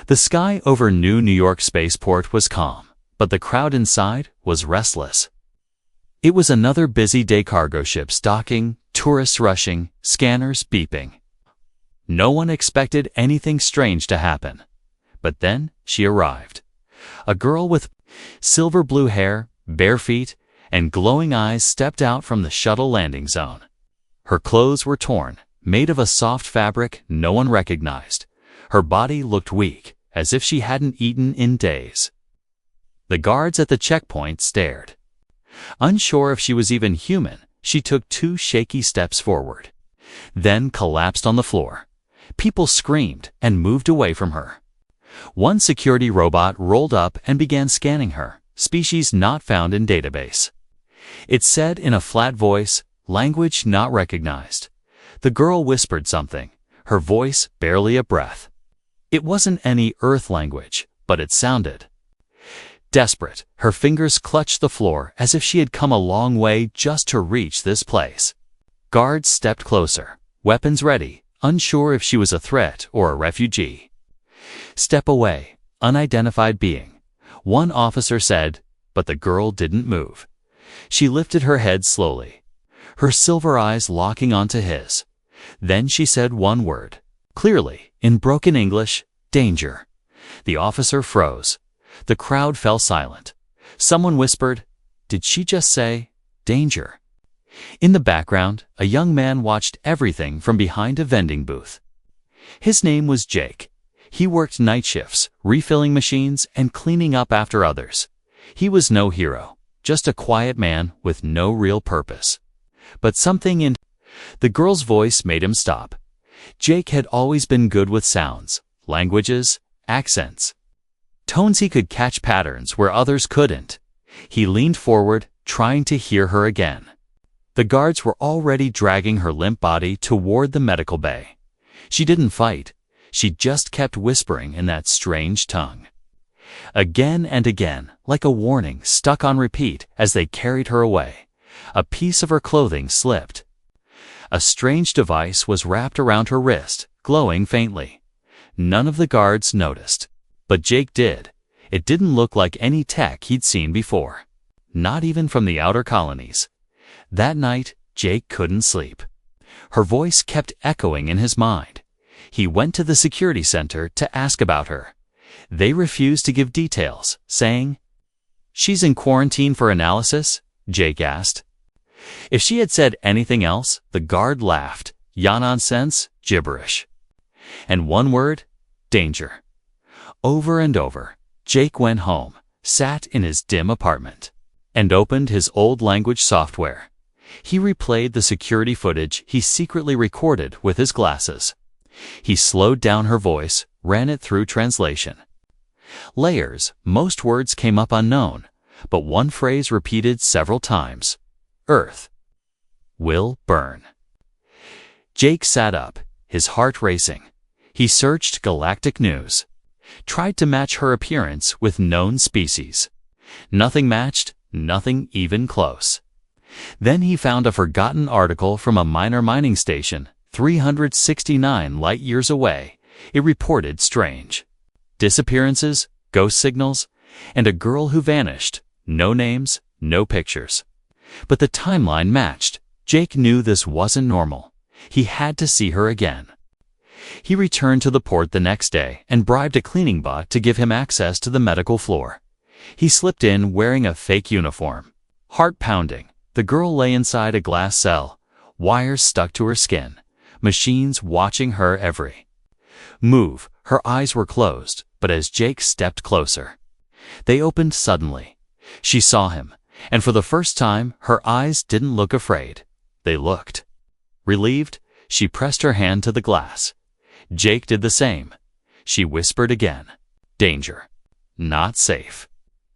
The sky over New York Spaceport was calm, but the crowd inside was restless. It was another busy day, cargo ships docking, tourists rushing, scanners beeping. No one expected anything strange to happen. But then she arrived. A girl with silver blue hair, bare feet, and glowing eyes stepped out from the shuttle landing zone. Her clothes were torn, made of a soft fabric no one recognized. Her body looked weak, as if she hadn't eaten in days. The guards at the checkpoint stared. Unsure if she was even human, she took 2 shaky steps forward, then collapsed on the floor. People screamed and moved away from her. One security robot rolled up and began scanning her, species not found in database. It said in a flat voice, language not recognized. The girl whispered something, her voice barely a breath. It wasn't any Earth language, but it sounded desperate. Her fingers clutched the floor as if she had come a long way just to reach this place. Guards stepped closer, weapons ready, unsure if she was a threat or a refugee. "Step away, unidentified being," one officer said, but the girl didn't move. She lifted her head slowly, her silver eyes locking onto his. Then she said one word, clearly, in broken English, "Danger." The officer froze. The crowd fell silent. Someone whispered, "Did she just say, danger?" In the background, a young man watched everything from behind a vending booth. His name was Jake. He worked night shifts, refilling machines and cleaning up after others. He was no hero, just a quiet man with no real purpose. But something in the girl's voice made him stop. Jake had always been good with sounds, languages, accents. Tones he could catch patterns where others couldn't. He leaned forward, trying to hear her again. The guards were already dragging her limp body toward the medical bay. She didn't fight. She just kept whispering in that strange tongue. Again and again, like a warning stuck on repeat as they carried her away. A piece of her clothing slipped. A strange device was wrapped around her wrist, glowing faintly. None of the guards noticed. But Jake did. It didn't look like any tech he'd seen before. Not even from the outer colonies. That night, Jake couldn't sleep. Her voice kept echoing in his mind. He went to the security center to ask about her. They refused to give details, saying, "She's in quarantine for analysis?" Jake asked. If she had said anything else, the guard laughed. Ya nonsense, gibberish. And one word, danger. Over and over, Jake went home, sat in his dim apartment, and opened his old language software. He replayed the security footage he secretly recorded with his glasses. He slowed down her voice, ran it through translation. Layers, most words came up unknown, but one phrase repeated several times. Earth will burn. Jake sat up, his heart racing. He searched Galactic news, tried to match her appearance with known species. Nothing matched, nothing even close. Then he found a forgotten article from a minor mining station, 369 light-years away. It reported strange disappearances, ghost signals, and a girl who vanished. No names, no pictures. But the timeline matched. Jake knew this wasn't normal. He had to see her again. He returned to the port the next day and bribed a cleaning bot to give him access to the medical floor. He slipped in wearing a fake uniform. Heart pounding, the girl lay inside a glass cell, wires stuck to her skin, machines watching her every move. Her eyes were closed, but as Jake stepped closer, they opened suddenly. She saw him, and for the first time, her eyes didn't look afraid. They looked relieved. She pressed her hand to the glass. Jake did the same. She whispered again, "Danger. Not safe.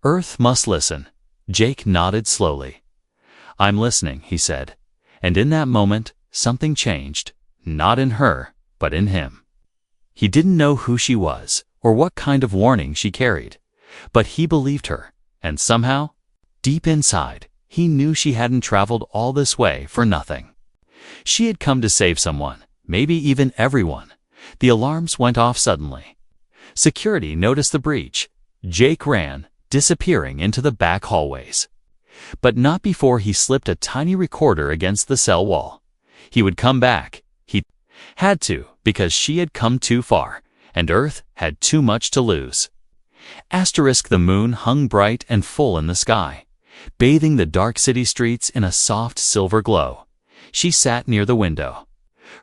Earth must listen." Jake nodded slowly. "I'm listening," he said. And in that moment, something changed, not in her, but in him. He didn't know who she was, or what kind of warning she carried, but he believed her, and somehow, deep inside, he knew she hadn't traveled all this way for nothing. She had come to save someone, maybe even everyone. The alarms went off suddenly. Security noticed the breach. Jake ran, disappearing into the back hallways. But not before he slipped a tiny recorder against the cell wall. He would come back. He had to, because she had come too far, and Earth had too much to lose. The moon hung bright and full in the sky, bathing the dark city streets in a soft silver glow. She sat near the window,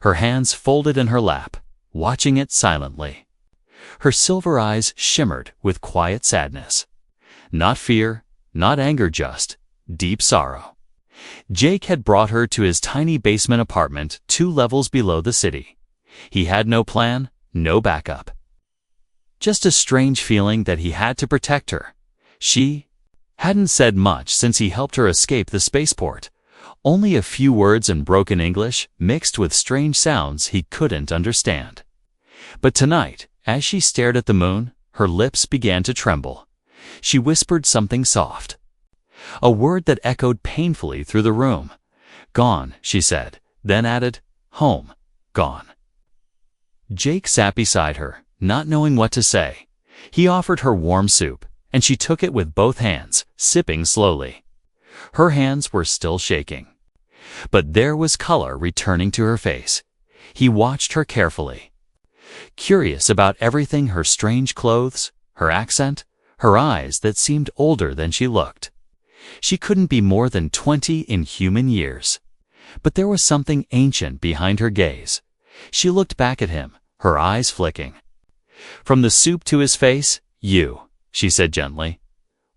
her hands folded in her lap, watching it silently. Her silver eyes shimmered with quiet sadness. Not fear, not anger, just deep sorrow. Jake had brought her to his tiny basement apartment 2 levels below the city. He had no plan, no backup. Just a strange feeling that he had to protect her. She hadn't said much since he helped her escape the spaceport. Only a few words in broken English mixed with strange sounds he couldn't understand. But tonight, as she stared at the moon, her lips began to tremble. She whispered something soft. A word that echoed painfully through the room. "Gone," she said, then added, "Home. Gone." Jake sat beside her, not knowing what to say. He offered her warm soup, and she took it with both hands, sipping slowly. Her hands were still shaking. But there was color returning to her face. He watched her carefully. Curious about everything: her strange clothes, her accent, her eyes that seemed older than she looked. She couldn't be more than 20 in human years. But there was something ancient behind her gaze. She looked back at him, her eyes flicking. From the soup to his face, "You," she said gently.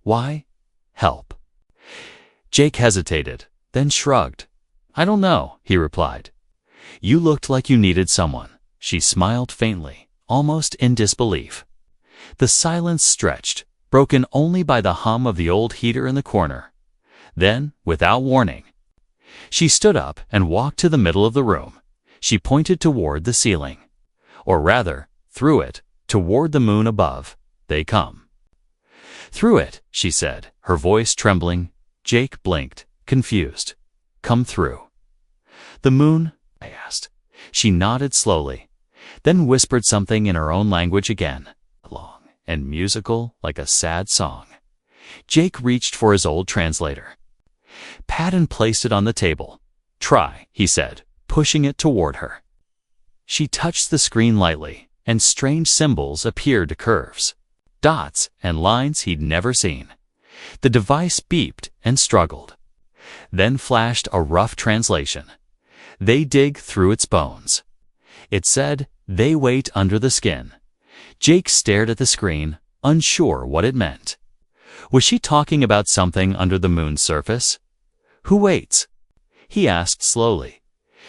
"Why? Help." Jake hesitated, then shrugged. "I don't know," he replied. "You looked like you needed someone." She smiled faintly, almost in disbelief. The silence stretched, broken only by the hum of the old heater in the corner. Then, without warning, she stood up and walked to the middle of the room. She pointed toward the ceiling. Or rather, through it, toward the moon above. "They come." "Through it," she said, her voice trembling. Jake blinked, confused. "Come through." "The moon?" I asked. She nodded slowly, then whispered something in her own language again, long and musical like a sad song. Jake reached for his old translator. Patton placed it on the table. "Try," he said, pushing it toward her. She touched the screen lightly, and strange symbols appeared to curves, dots, and lines he'd never seen. The device beeped and struggled, then flashed a rough translation. "They dig through its bones." It said, "They wait under the skin." Jake stared at the screen, unsure what it meant. Was she talking about something under the moon's surface? "Who waits?" he asked slowly.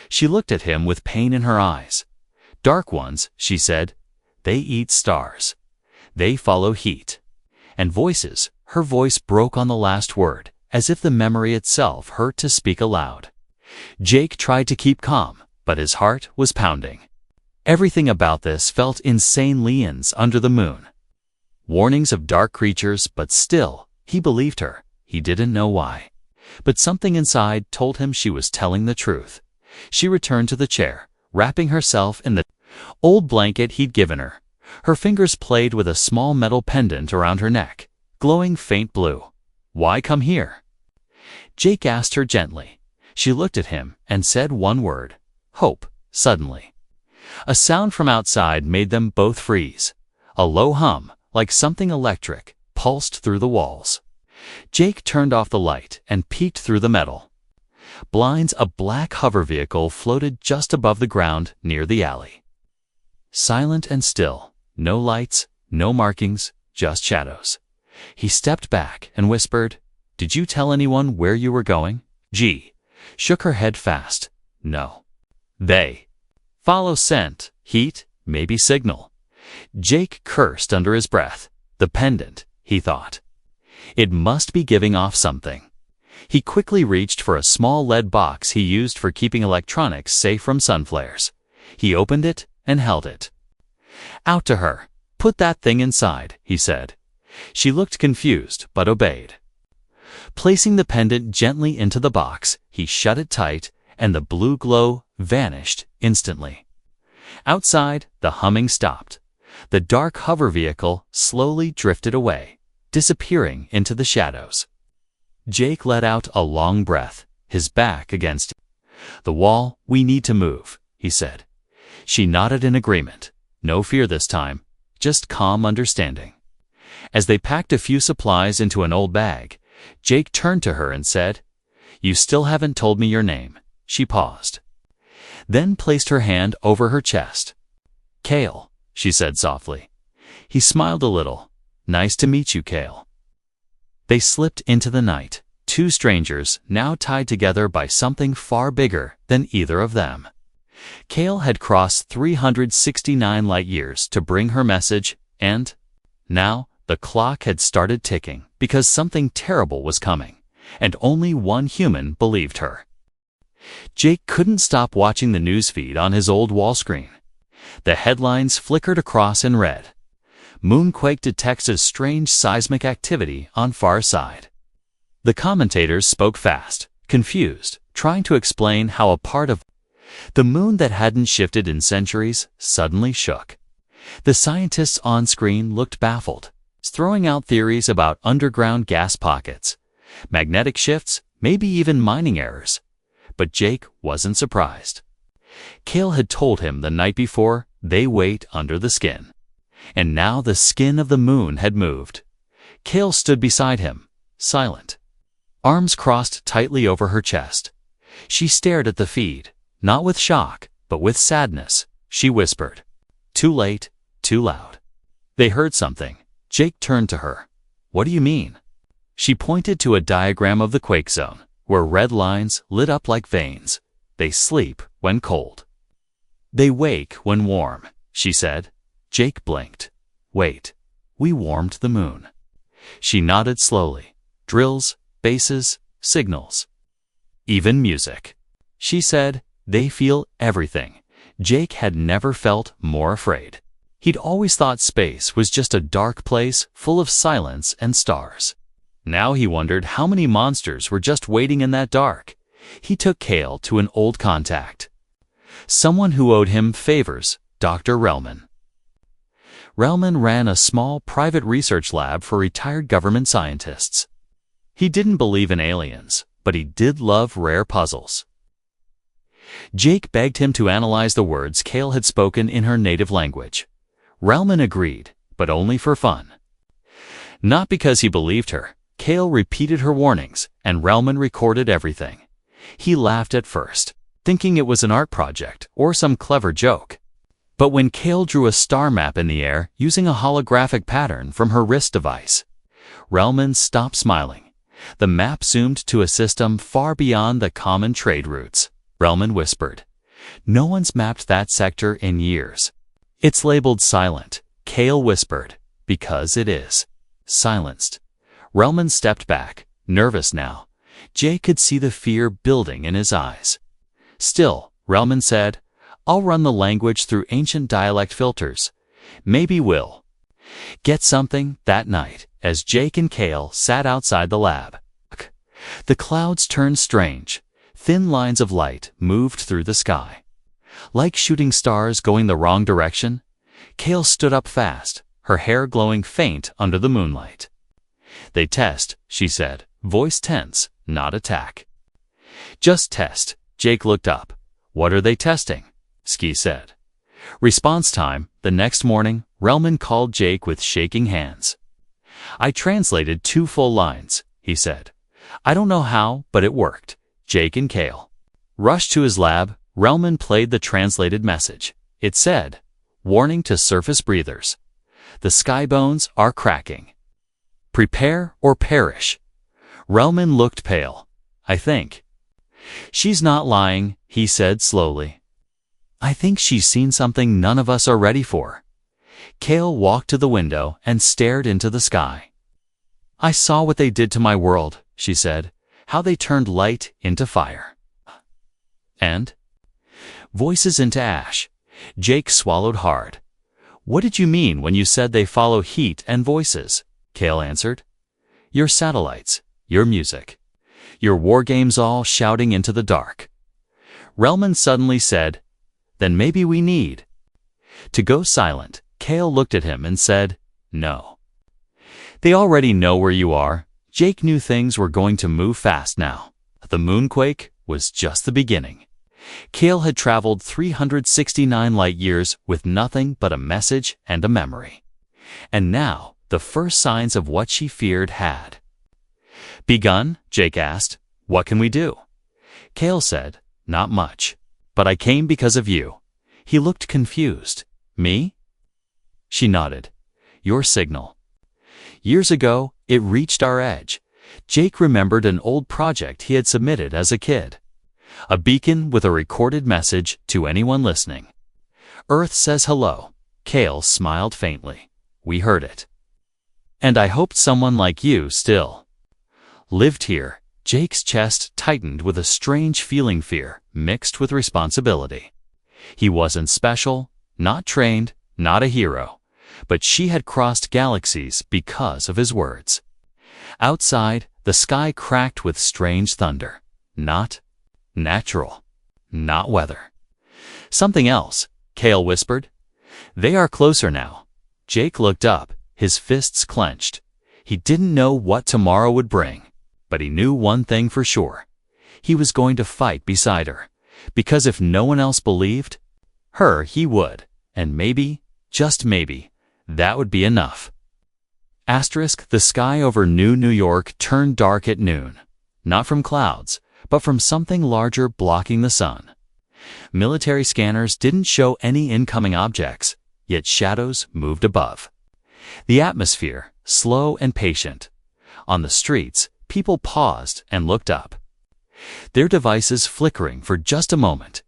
She looked at him with pain in her eyes. "Dark ones," she said. "They eat stars. They follow heat." And voices. Her voice broke on the last word, as if the memory itself hurt to speak aloud. Jake tried to keep calm, but his heart was pounding. Everything about this felt insane. Lions under the moon. Warnings of dark creatures, but still, he believed her. He didn't know why. But something inside told him she was telling the truth. She returned to the chair, wrapping herself in the old blanket he'd given her. Her fingers played with a small metal pendant around her neck, glowing faint blue. "Why come here?" Jake asked her gently. She looked at him and said one word: "Hope." Suddenly, a sound from outside made them both freeze. A low hum, like something electric, pulsed through the walls. Jake turned off the light and peeked through the metal blinds. A black hover vehicle floated just above the ground near the alley. Silent and still, no lights, no markings, just shadows. He stepped back and whispered, "Did you tell anyone where you were going?" G shook her head fast. "No." "They follow scent, heat, maybe signal." Jake cursed under his breath. The pendant, he thought. It must be giving off something. He quickly reached for a small lead box he used for keeping electronics safe from sun flares. He opened it and held it out to her. "Put that thing inside," he said. She looked confused, but obeyed. Placing the pendant gently into the box, he shut it tight, and the blue glow vanished instantly. Outside, the humming stopped. The dark hover vehicle slowly drifted away, disappearing into the shadows. Jake let out a long breath, his back against the wall. "We need to move," he said. She nodded in agreement. No fear this time, just calm understanding. As they packed a few supplies into an old bag, Jake turned to her and said, "You still haven't told me your name." She paused, then placed her hand over her chest. "Kale," she said softly. He smiled a little. "Nice to meet you, Kale." They slipped into the night, two strangers now tied together by something far bigger than either of them. Kale had crossed 369 light-years to bring her message, and now the clock had started ticking because something terrible was coming, and only one human believed her. Jake couldn't stop watching the newsfeed on his old wall screen. The headlines flickered across in red. Moonquake detects a strange seismic activity on far side. The commentators spoke fast, confused, trying to explain how a part of the moon that hadn't shifted in centuries suddenly shook. The scientists on screen looked baffled, throwing out theories about underground gas pockets, magnetic shifts, maybe even mining errors. But Jake wasn't surprised. Kale had told him the night before they wait under the skin. And now the skin of the moon had moved. Kale stood beside him, silent, arms crossed tightly over her chest. She stared at the feed, not with shock, but with sadness. She whispered, "Too late, too loud." They heard something. Jake turned to her. "What do you mean?" She pointed to a diagram of the quake zone, where red lines lit up like veins. "They sleep when cold. They wake when warm," she said. Jake blinked. "Wait, we warmed the moon." She nodded slowly. "Drills, bases, signals. Even music." She said, "They feel everything." Jake had never felt more afraid. He'd always thought space was just a dark place full of silence and stars. Now he wondered how many monsters were just waiting in that dark. He took Kale to an old contact, someone who owed him favors, Dr. Relman. Relman ran a small private research lab for retired government scientists. He didn't believe in aliens, but he did love rare puzzles. Jake begged him to analyze the words Kale had spoken in her native language. Relman agreed, but only for fun. Not because he believed her. Kale repeated her warnings, and Relman recorded everything. He laughed at first, thinking it was an art project or some clever joke. But when Kale drew a star map in the air using a holographic pattern from her wrist device, Relman stopped smiling. The map zoomed to a system far beyond the common trade routes. Relman whispered, "No one's mapped that sector in years." "It's labeled silent," Kale whispered, "because it is." Silenced. Relman stepped back, nervous now. Jake could see the fear building in his eyes. Still, Relman said, "I'll run the language through ancient dialect filters. Maybe we'll get something." That night, as Jake and Kale sat outside the lab, the clouds turned strange. Thin lines of light moved through the sky, like shooting stars going the wrong direction. Kale stood up fast, her hair glowing faint under the moonlight. "They test," she said, voice tense, not attack. "Just test." Jake looked up. "What are they testing?" Ski said. Response time. The next morning, Relman called Jake with shaking hands. "I translated 2 full lines," he said. "I don't know how, but it worked." Jake and Kale rushed to his lab. Relman played the translated message. It said, "Warning to surface breathers. The sky bones are cracking. Prepare or perish." Relman looked pale. "I think she's not lying," he said slowly. "I think she's seen something none of us are ready for." Kale walked to the window and stared into the sky. "I saw what they did to my world," she said, "how they turned light into fire. And voices into ash." Jake swallowed hard. "What did you mean when you said they follow heat and voices?" Kale answered. "Your satellites, your music, your war games all shouting into the dark." Relman suddenly said, "Then maybe we need to go silent." Kale looked at him and said, "No. They already know where you are." Jake knew things were going to move fast now. The moonquake was just the beginning. Kale had traveled 369 light-years with nothing but a message and a memory. And now, the first signs of what she feared had begun. Jake asked, "What can we do?" Kale said, "Not much. But I came because of you." He looked confused. "Me?" She nodded. "Your signal. Years ago, it reached our edge." Jake remembered an old project he had submitted as a kid. A beacon with a recorded message to anyone listening. "Earth says hello." Kale smiled faintly. "We heard it. And I hoped someone like you still lived here." Jake's chest tightened with a strange feeling, fear mixed with responsibility. He wasn't special, not trained, not a hero, but she had crossed galaxies because of his words. Outside, the sky cracked with strange thunder. Not natural. Not weather. "Something else," Kale whispered. "They are closer now." Jake looked up, his fists clenched. He didn't know what tomorrow would bring, but he knew one thing for sure. He was going to fight beside her, because if no one else believed her, he would, and maybe, just maybe, that would be enough. The sky over New York turned dark at noon, not from clouds, but from something larger blocking the sun. Military scanners didn't show any incoming objects, yet shadows moved above. The atmosphere, slow and patient. On the streets, people paused and looked up, their devices flickering for just a moment,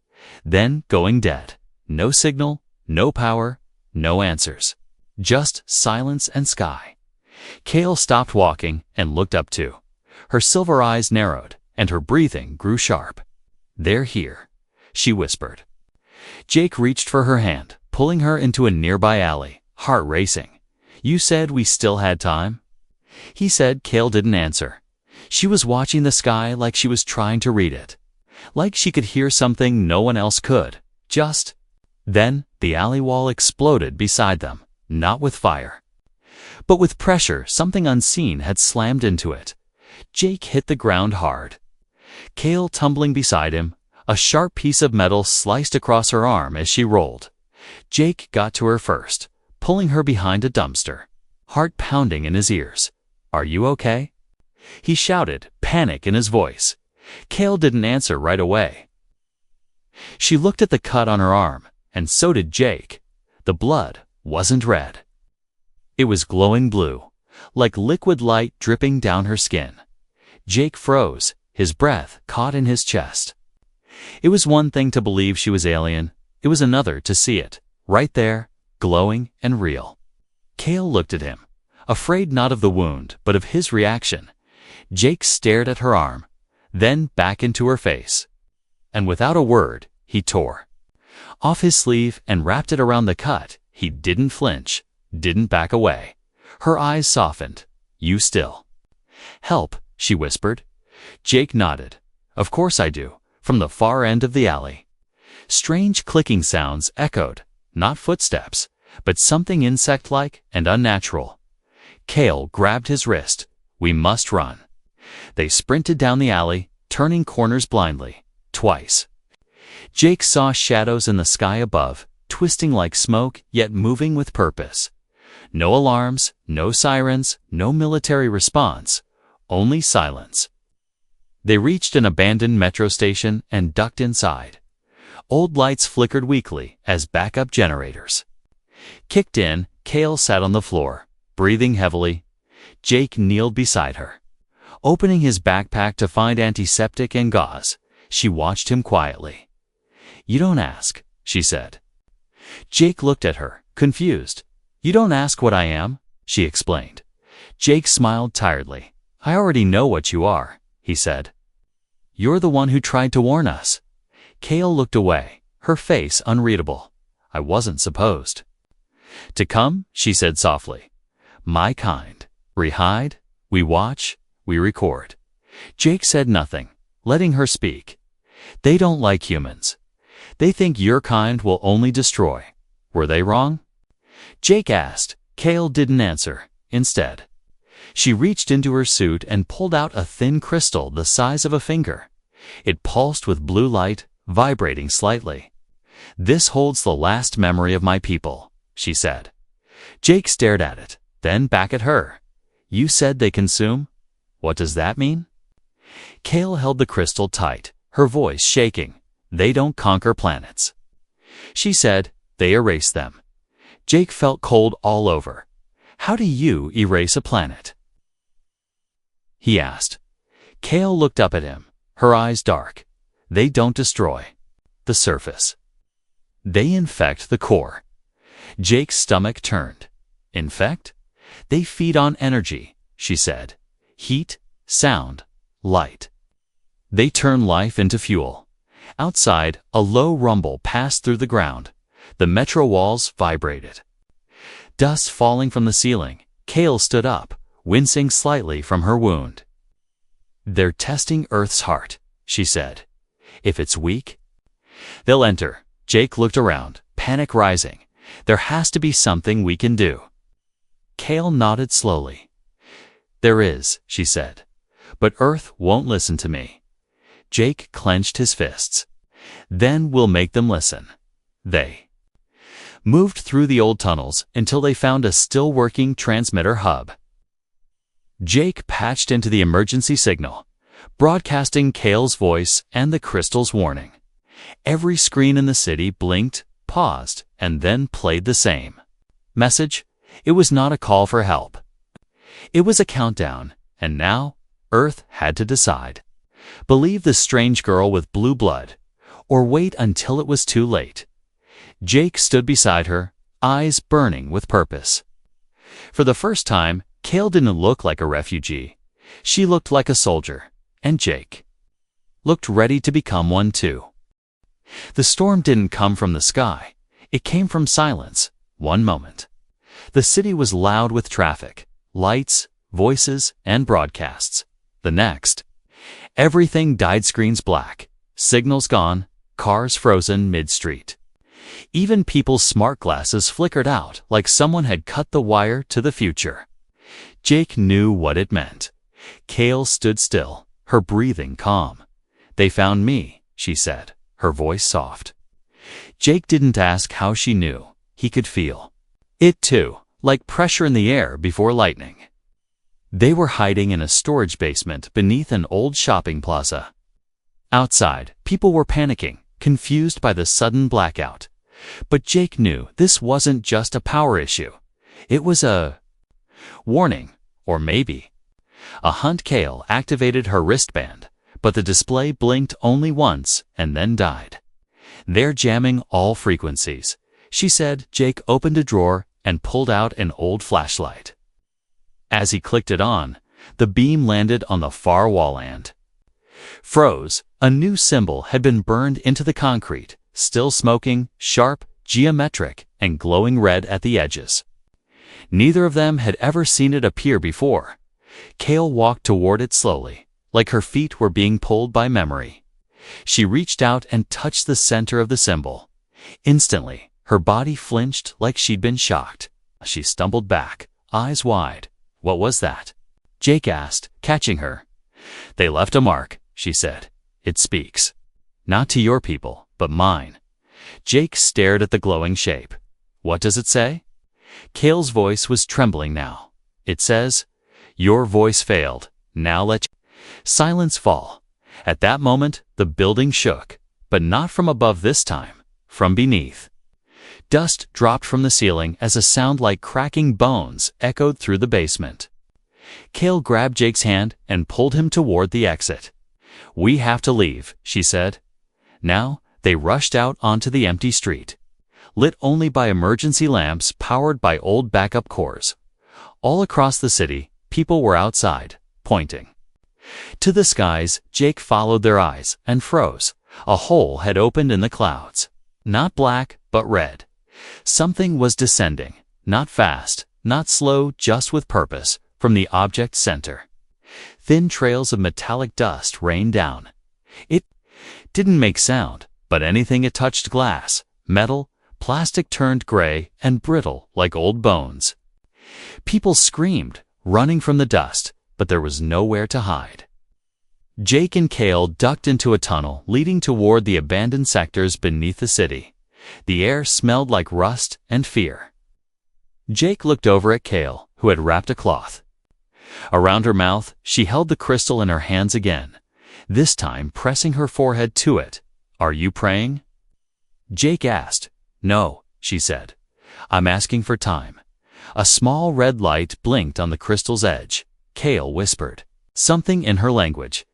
then going dead. No signal, no power, no answers. Just silence and sky. Kale stopped walking and looked up too. Her silver eyes narrowed, and her breathing grew sharp. "They're here," she whispered. Jake reached for her hand, pulling her into a nearby alley, heart racing. "You said we still had time?" He said. Kale didn't answer. She was watching the sky like she was trying to read it, like she could hear something no one else could. Just then, the alley wall exploded beside them, not with fire, but with pressure. Something unseen had slammed into it. Jake hit the ground hard. Kale tumbling beside him, a sharp piece of metal sliced across her arm as she rolled. Jake got to her first, pulling her behind a dumpster, heart pounding in his ears. "Are you okay?" he shouted, panic in his voice. Kale didn't answer right away. She looked at the cut on her arm, and so did Jake. The blood wasn't red. It was glowing blue, like liquid light dripping down her skin. Jake froze, his breath caught in his chest. It was one thing to believe she was alien, it was another to see it, right there, glowing and real. Kale looked at him, afraid not of the wound, but of his reaction. Jake stared at her arm, then back into her face. And without a word, he tore off his sleeve and wrapped it around the cut. He didn't flinch, didn't back away. Her eyes softened. "You still help?" she whispered. Jake nodded. "Of course I do," from the far end of the alley. Strange clicking sounds echoed, not footsteps, but something insect-like and unnatural. Kale grabbed his wrist. "We must run." They sprinted down the alley, turning corners blindly. Twice. Jake saw shadows in the sky above, twisting like smoke, yet moving with purpose. No alarms, no sirens, no military response, only silence. They reached an abandoned metro station and ducked inside. Old lights flickered weakly as backup generators kicked in. Kale sat on the floor, breathing heavily. Jake kneeled beside her, opening his backpack to find antiseptic and gauze. She watched him quietly. "You don't ask," she said. Jake looked at her, confused. "You don't ask what I am," she explained. Jake smiled tiredly. "I already know what you are," he said. "You're the one who tried to warn us." Kale looked away, her face unreadable. "I wasn't supposed to come," she said softly. "My kind. We hide, we watch, we record." Jake said nothing, letting her speak. "They don't like humans. They think your kind will only destroy. Were they wrong?" Jake asked. Kale didn't answer. Instead, she reached into her suit and pulled out a thin crystal the size of a finger. It pulsed with blue light, vibrating slightly. "This holds the last memory of my people," she said. Jake stared at it, then back at her. "You said they consume? What does that mean?" Kale held the crystal tight, her voice shaking. "They don't conquer planets," she said. "They erase them." Jake felt cold all over. "How do you erase a planet?" he asked. Kale looked up at him, her eyes dark. "They don't destroy the surface. They infect the core." Jake's stomach turned. "Infect? They feed on energy," she said. "Heat, sound, light. They turn life into fuel." Outside, a low rumble passed through the ground. The metro walls vibrated. Dust falling from the ceiling. Kale stood up, wincing slightly from her wound. "They're testing Earth's heart," she said. "If it's weak, they'll enter." Jake looked around, panic rising. "There has to be something we can do." Kale nodded slowly. "There is," she said. "But Earth won't listen to me." Jake clenched his fists. "Then we'll make them listen." They moved through the old tunnels until they found a still-working transmitter hub. Jake patched into the emergency signal, broadcasting Kale's voice and the crystal's warning. Every screen in the city blinked, paused, and then played the same message. It was not a call for help. It was a countdown, and now Earth had to decide. Believe the strange girl with blue blood, or wait until it was too late. Jake stood beside her, eyes burning with purpose. For the first time, Kale didn't look like a refugee. She looked like a soldier, and Jake looked ready to become one too. The storm didn't come from the sky. It came from silence. One moment, the city was loud with traffic, lights, voices, and broadcasts. The next, everything died, screens black, signals gone, cars frozen mid-street. Even people's smart glasses flickered out like someone had cut the wire to the future. Jake knew what it meant. Kale stood still, her breathing calm. "They found me," she said, her voice soft. Jake didn't ask how she knew. He could feel it too, like pressure in the air before lightning. They were hiding in a storage basement beneath an old shopping plaza. Outside, people were panicking, confused by the sudden blackout. But Jake knew this wasn't just a power issue. It was a warning, or maybe a hunt. Kale activated her wristband, but the display blinked only once and then died. "They're jamming all frequencies," she said. Jake opened a drawer and pulled out an old flashlight. As he clicked it on, the beam landed on the far wall and froze. A new symbol had been burned into the concrete, still smoking, sharp, geometric, and glowing red at the edges. Neither of them had ever seen it appear before. Kale walked toward it slowly, like her feet were being pulled by memory. She reached out and touched the center of the symbol. Instantly, her body flinched like she'd been shocked. She stumbled back, eyes wide. "What was that?" Jake asked, catching her. "They left a mark," she said. "It speaks. Not to your people, but mine." Jake stared at the glowing shape. "What does it say?" Kale's voice was trembling now. "It says, 'Your voice failed. Now let silence fall.'" At that moment, the building shook, but not from above this time, from beneath. Dust dropped from the ceiling as a sound like cracking bones echoed through the basement. Kale grabbed Jake's hand and pulled him toward the exit. "We have to leave," she said. Now, they rushed out onto the empty street, lit only by emergency lamps powered by old backup cores. All across the city, people were outside, pointing to the skies. Jake followed their eyes and froze. A hole had opened in the clouds. Not black, but red. Something was descending, not fast, not slow, just with purpose, from the object's center. Thin trails of metallic dust rained down. It didn't make sound, but anything it touched, glass, metal, Plastic turned gray and brittle like old bones. People screamed, running from the dust, but there was nowhere to hide. Jake and Cale ducked into a tunnel leading toward the abandoned sectors beneath the city. The air smelled like rust and fear. Jake looked over at Cale, who had wrapped a cloth around her mouth. She held the crystal in her hands again, this time pressing her forehead to it. "Are you praying?" Jake asked. "No," she said. "I'm asking for time." A small red light blinked on the crystal's edge. Cale whispered something in her language.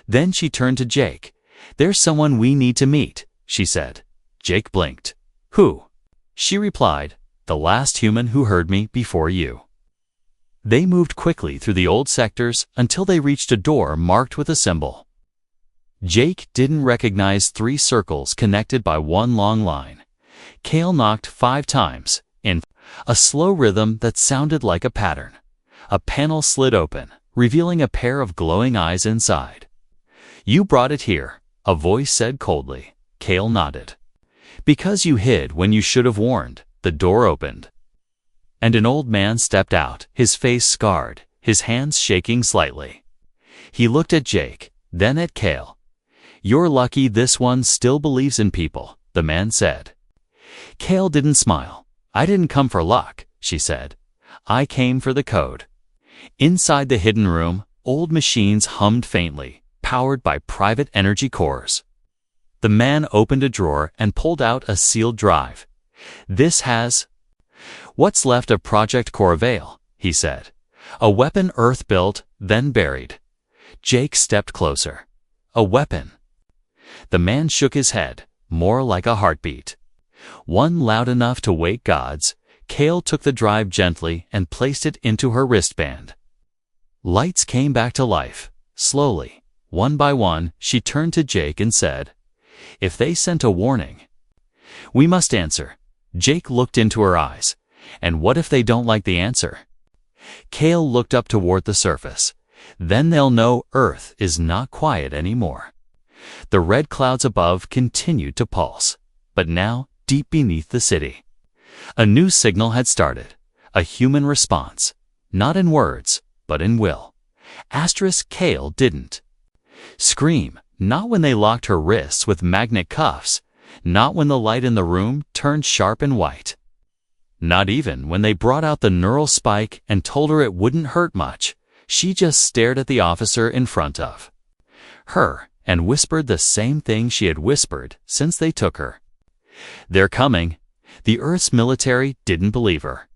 Then she turned to Jake. "There's someone we need to meet," she said. Jake blinked. "Who?" She replied, "The last human who heard me before you." They moved quickly through the old sectors until they reached a door marked with a symbol. Jake didn't recognize 3 circles connected by one long line. Cale knocked 5 times, in a slow rhythm that sounded like a pattern. A panel slid open, revealing a pair of glowing eyes inside. "You brought it here," a voice said coldly. Cale nodded. "Because you hid when you should have warned." The door opened, and an old man stepped out, his face scarred, his hands shaking slightly. He looked at Jake, then at Cale. "You're lucky this one still believes in people," the man said. Cale didn't smile. "I didn't come for luck," she said. "I came for the code." Inside the hidden room, old machines hummed faintly, powered by private energy cores. The man opened a drawer and pulled out a sealed drive. "This has what's left of Project Corvale," he said. "A weapon Earth built, then buried." Jake stepped closer. "A weapon?" The man shook his head, more like a heartbeat. "One loud enough to wake gods." Cale took the drive gently and placed it into her wristband. Lights came back to life. Slowly, one by one, she turned to Jake and said, "If they sent a warning, we must answer." Jake looked into her eyes. "And what if they don't like the answer?" Cale looked up toward the surface. "Then they'll know Earth is not quiet anymore." The red clouds above continued to pulse, but now deep beneath the city, a new signal had started, a human response, not in words, but in will. Cale didn't scream, not when they locked her wrists with magnet cuffs, not when the light in the room turned sharp and white, not even when they brought out the neural spike and told her it wouldn't hurt much. She just stared at the officer in front of her and whispered the same thing she had whispered since they took her. "They're coming." The Earth's military didn't believe her.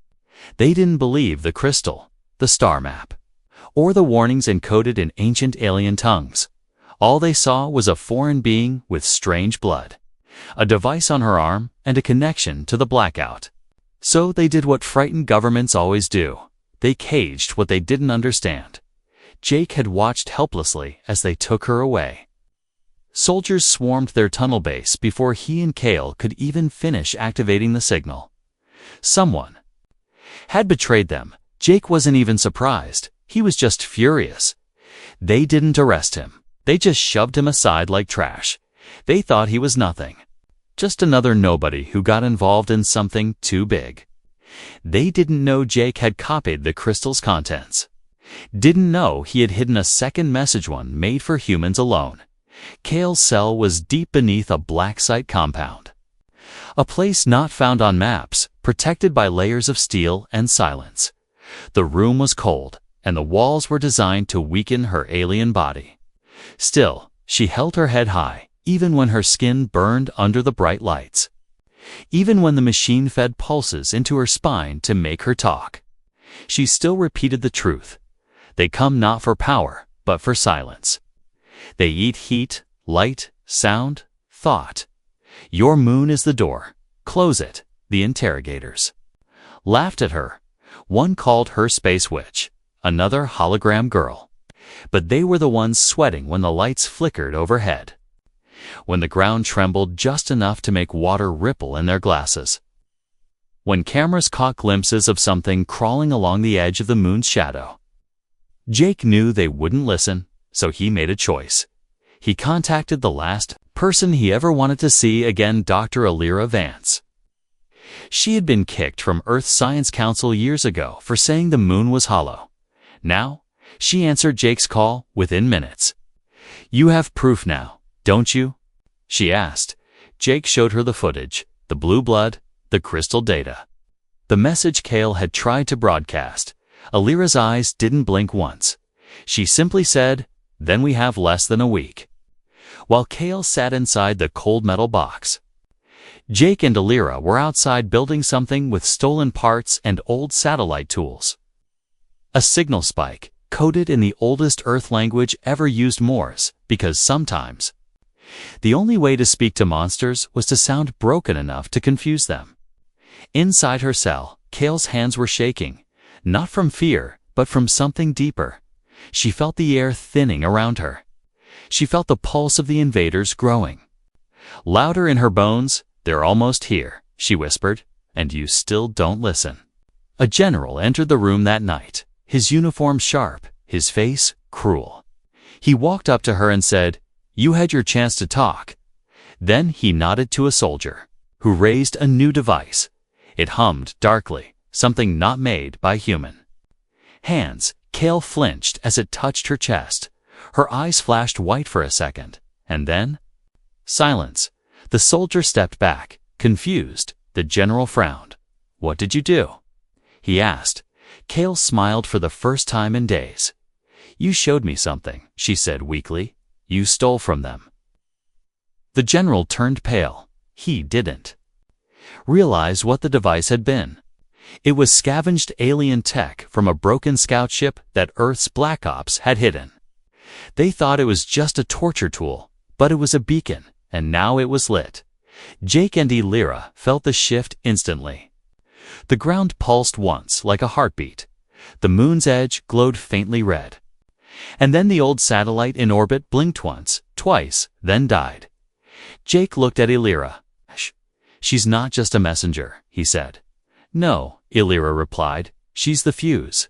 They didn't believe the crystal, the star map, or the warnings encoded in ancient alien tongues. All they saw was a foreign being with strange blood, a device on her arm, and a connection to the blackout. So they did what frightened governments always do. They caged what they didn't understand. Jake had watched helplessly as they took her away. Soldiers swarmed their tunnel base before he and Cale could even finish activating the signal. Someone had betrayed them. Jake wasn't even surprised. He was just furious. They didn't arrest him. They just shoved him aside like trash. They thought he was nothing. Just another nobody who got involved in something too big. They didn't know Jake had copied the crystal's contents. Didn't know he had hidden a second message one made for humans alone. Cale's cell was deep beneath a black site compound, a place not found on maps, protected by layers of steel and silence. The room was cold, and the walls were designed to weaken her alien body. Still, she held her head high, even when her skin burned under the bright lights. Even when the machine fed pulses into her spine to make her talk, she still repeated the truth. They come not for power, but for silence. They eat heat, light, sound, thought. Your moon is the door. Close it. The interrogators laughed at her. One called her Space Witch, another Hologram Girl. But they were the ones sweating when the lights flickered overhead, when the ground trembled just enough to make water ripple in their glasses, when cameras caught glimpses of something crawling along the edge of the moon's shadow. Jake knew they wouldn't listen, so he made a choice. He contacted the last person he ever wanted to see again, Dr. Alira Vance. She had been kicked from Earth's Science Council years ago for saying the moon was hollow. Now, she answered Jake's call within minutes. "You have proof now, don't you?" she asked. Jake showed her the footage, the blue blood, the crystal data. The message Kale had tried to broadcast. Alira's eyes didn't blink once. She simply said, "Then we have less than a week." While Kale sat inside the cold metal box, Jake and Alira were outside building something with stolen parts and old satellite tools. A signal spike, coded in the oldest Earth language ever used, Morse, because sometimes the only way to speak to monsters was to sound broken enough to confuse them. Inside her cell, Kale's hands were shaking, not from fear, but from something deeper. She felt the air thinning around her. She felt the pulse of the invaders growing. Louder in her bones, "They're almost here," she whispered, "and you still don't listen." A general entered the room that night, his uniform sharp, his face cruel. He walked up to her and said, "You had your chance to talk." Then he nodded to a soldier, who raised a new device. It hummed darkly, something not made by human hands. Kale flinched as it touched her chest. Her eyes flashed white for a second, and then silence. The soldier stepped back, confused. The general frowned. "What did you do?" he asked. Kale smiled for the first time in days. "You showed me something," she said weakly. "You stole from them." The general turned pale. He didn't realize what the device had been. It was scavenged alien tech from a broken scout ship that Earth's Black Ops had hidden. They thought it was just a torture tool, but it was a beacon, and now it was lit. Jake and Alira felt the shift instantly. The ground pulsed once like a heartbeat. The moon's edge glowed faintly red. And then the old satellite in orbit blinked once, twice, then died. Jake looked at Alira. "She's not just a messenger," he said. "No," Alira replied. "She's the fuse."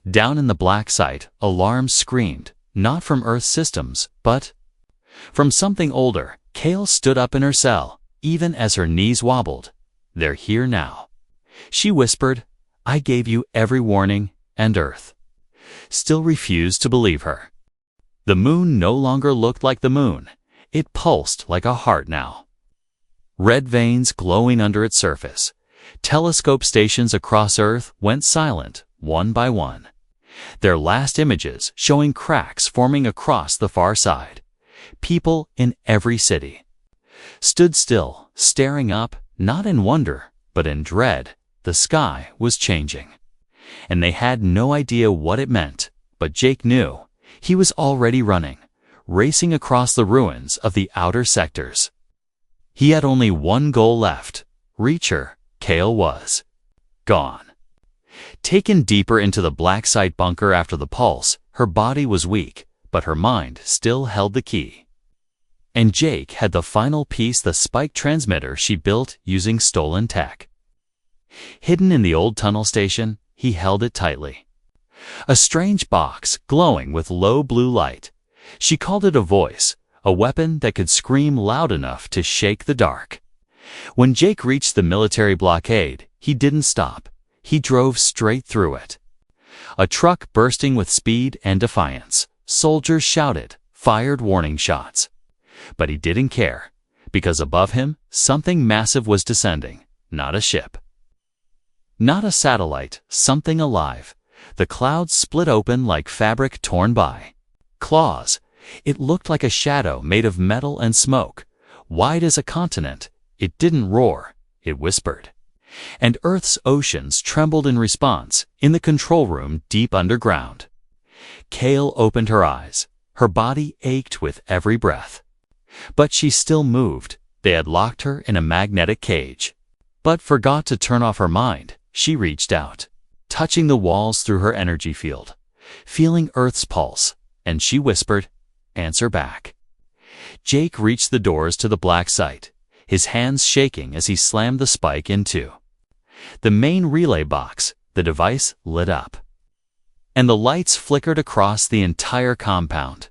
Down in the black site, alarms screamed, not from Earth systems, but from something older. Kale stood up in her cell, even as her knees wobbled. "They're here now," she whispered. "I gave you every warning, and Earth still refused to believe her." The moon no longer looked like the moon. It pulsed like a heart now. Red veins glowing under its surface. Telescope stations across Earth went silent, one by one. Their last images showing cracks forming across the far side. People in every city stood still, staring up, not in wonder, but in dread. The sky was changing. And they had no idea what it meant, but Jake knew. He was already running, racing across the ruins of the outer sectors. He had only one goal left: reach her. Kale was gone. Taken deeper into the black site bunker after the pulse, her body was weak, but her mind still held the key. And Jake had the final piece, the spike transmitter she built using stolen tech. Hidden in the old tunnel station, he held it tightly. A strange box glowing with low blue light. She called it a voice, a weapon that could scream loud enough to shake the dark. When Jake reached the military blockade, he didn't stop. He drove straight through it. A truck bursting with speed and defiance. Soldiers shouted, fired warning shots. But he didn't care, because above him, something massive was descending. Not a ship, not a satellite, something alive. The clouds split open like fabric torn by claws. It looked like a shadow made of metal and smoke, wide as a continent. It didn't roar, it whispered. And Earth's oceans trembled in response, in the control room deep underground. Kale opened her eyes. Her body ached with every breath. But she still moved. They had locked her in a magnetic cage. But forgot to turn off her mind. She reached out, touching the walls through her energy field, feeling Earth's pulse, and she whispered, "Answer back." Jake reached the doors to the black site, his hands shaking as he slammed the spike in two. The main relay box, the device, lit up, and the lights flickered across the entire compound.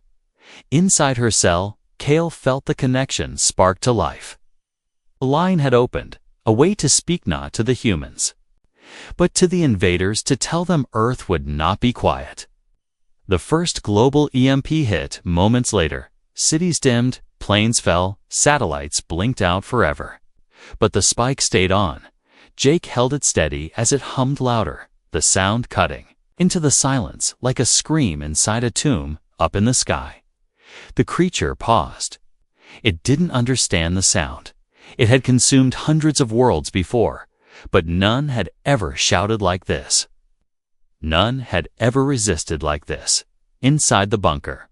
Inside her cell, Kale felt the connection spark to life. A line had opened, a way to speak not to the humans, but to the invaders to tell them Earth would not be quiet. The first global EMP hit moments later. Cities dimmed, planes fell, satellites blinked out forever. But the spike stayed on. Jake held it steady as it hummed louder, the sound cutting into the silence like a scream inside a tomb up in the sky. The creature paused. It didn't understand the sound. It had consumed hundreds of worlds before, but none had ever shouted like this. None had ever resisted like this. Inside the bunker,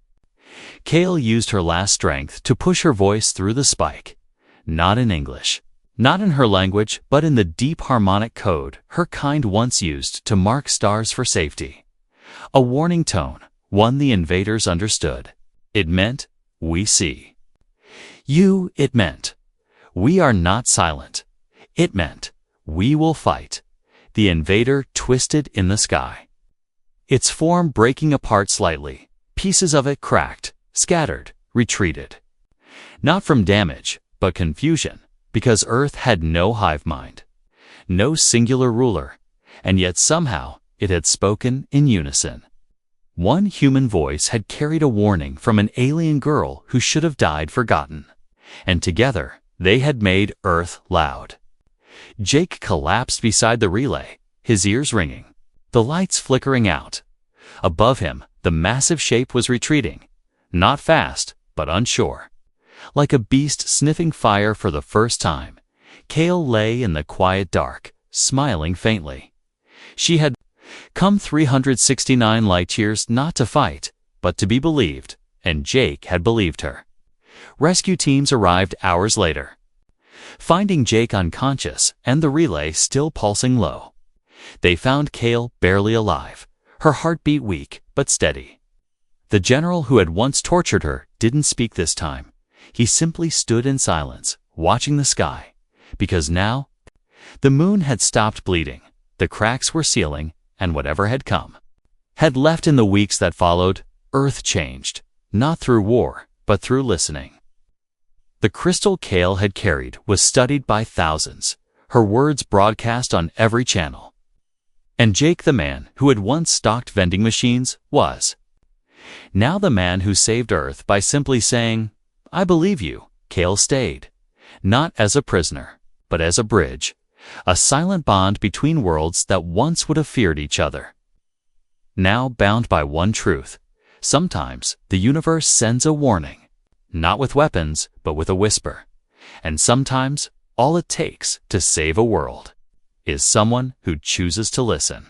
Kale used her last strength to push her voice through the spike. Not in English, not in her language, but in the deep harmonic code her kind once used to mark stars for safety. A warning tone, one the invaders understood. It meant, we see. You, it meant. We are not silent. It meant, we will fight. The invader twisted in the sky, its form breaking apart slightly. Pieces of it cracked, scattered, retreated. Not from damage, but confusion, because Earth had no hive mind, no singular ruler, and yet somehow it had spoken in unison. One human voice had carried a warning from an alien girl who should have died forgotten, and together they had made Earth loud. Jake collapsed beside the relay, his ears ringing, the lights flickering out. Above him, the massive shape was retreating, not fast, but unsure. Like a beast sniffing fire for the first time, Kale lay in the quiet dark, smiling faintly. She had come 369 light-years not to fight, but to be believed, and Jake had believed her. Rescue teams arrived hours later, finding Jake unconscious and the relay still pulsing low. They found Kale barely alive, her heartbeat weak but steady. The general who had once tortured her didn't speak this time. He simply stood in silence, watching the sky, because now the moon had stopped bleeding, the cracks were sealing, and whatever had come had left in the weeks that followed. Earth changed, not through war, but through listening. The crystal Kale had carried was studied by thousands, her words broadcast on every channel. And Jake, the man who had once stocked vending machines, was now the man who saved Earth by simply saying, I believe you. Kale stayed, not as a prisoner, but as a bridge, a silent bond between worlds that once would have feared each other. Now bound by one truth, sometimes the universe sends a warning, not with weapons, but with a whisper. And sometimes all it takes to save a world is someone who chooses to listen.